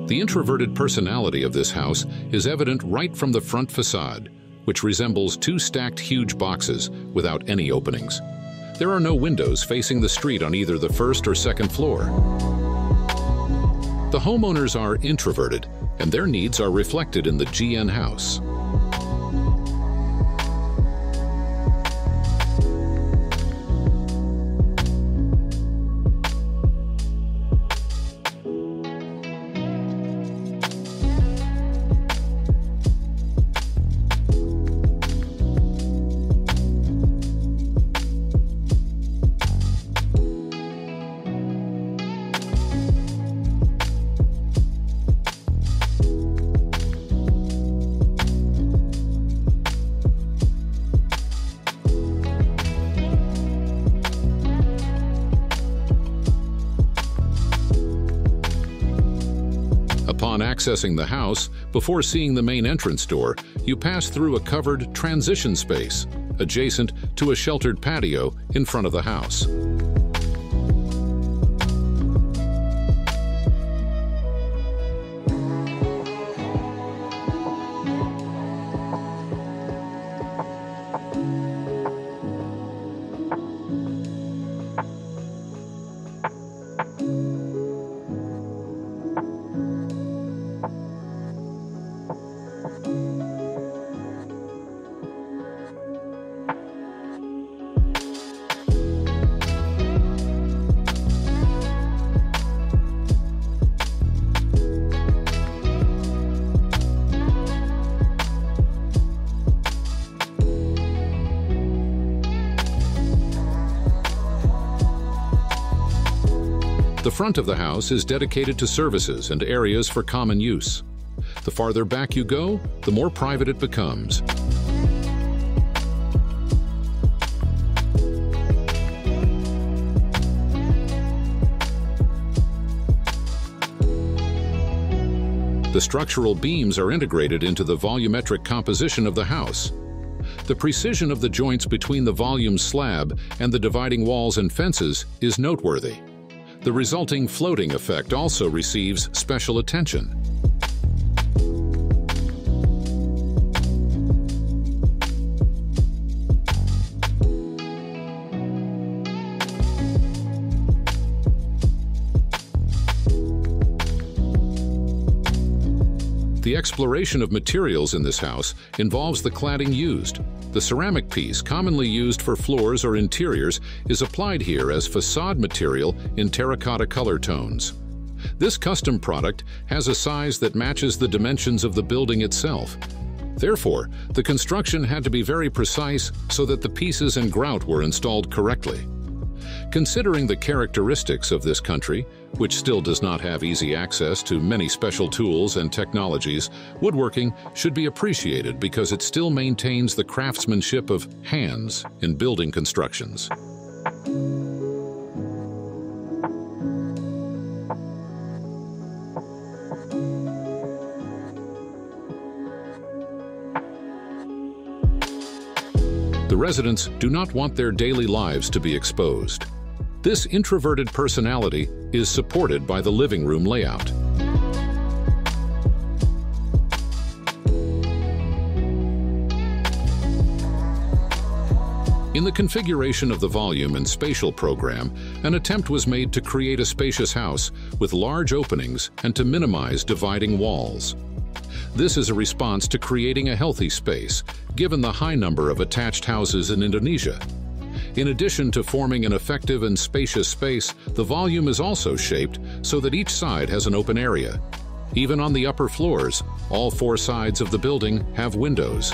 The introverted personality of this house is evident right from the front facade, which resembles two stacked huge boxes without any openings. There are no windows facing the street on either the first or second floor. The homeowners are introverted, and their needs are reflected in the GN house. Upon accessing the house, before seeing the main entrance door, you pass through a covered transition space, adjacent to a sheltered patio in front of the house. The front of the house is dedicated to services and areas for common use. The farther back you go, the more private it becomes. The structural beams are integrated into the volumetric composition of the house. The precision of the joints between the volume slab and the dividing walls and fences is noteworthy. The resulting floating effect also receives special attention. The exploration of materials in this house involves the cladding used. The ceramic piece, commonly used for floors or interiors, is applied here as facade material in terracotta color tones. This custom product has a size that matches the dimensions of the building itself. Therefore, the construction had to be very precise so that the pieces and grout were installed correctly. Considering the characteristics of this country, which still does not have easy access to many special tools and technologies, woodworking should be appreciated because it still maintains the craftsmanship of hands in building constructions. The residents do not want their daily lives to be exposed. This introverted personality is supported by the living room layout. In the configuration of the volume and spatial program, an attempt was made to create a spacious house with large openings and to minimize dividing walls. This is a response to creating a healthy space, given the high number of attached houses in Indonesia. In addition to forming an effective and spacious space, the volume is also shaped so that each side has an open area. Even on the upper floors, all four sides of the building have windows.